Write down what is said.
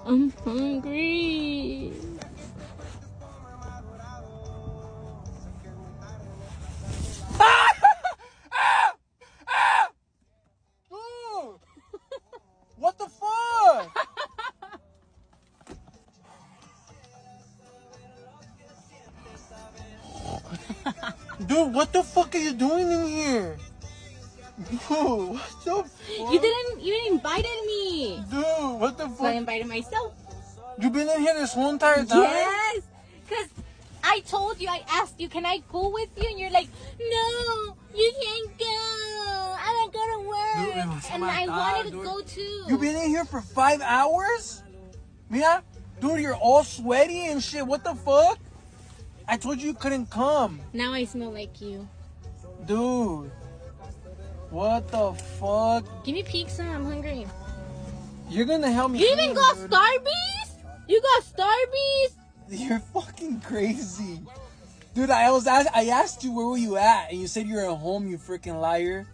I'm hungry. Dude, what the fuck? Dude, what the fuck are you doing in here? Dude, what the fuck? You didn't invited me. Dude, what the fuck? So I invited myself. You've been in here this whole entire time? Yes. Because I told you, I asked you, can I go with you? And you're like, no, you can't go. I don't go to work. Dude, and I wanted to go too. You've been in here for 5 hours? Yeah? Dude, you're all sweaty and shit. What the fuck? I told you couldn't come. Now I smell like you. Dude. What the fuck? Give me pizza. I'm hungry. You're gonna help me. You even got Starbucks? You got Starbucks? You're fucking crazy. Dude, I asked you where were you at and you said you were at home, you freaking liar.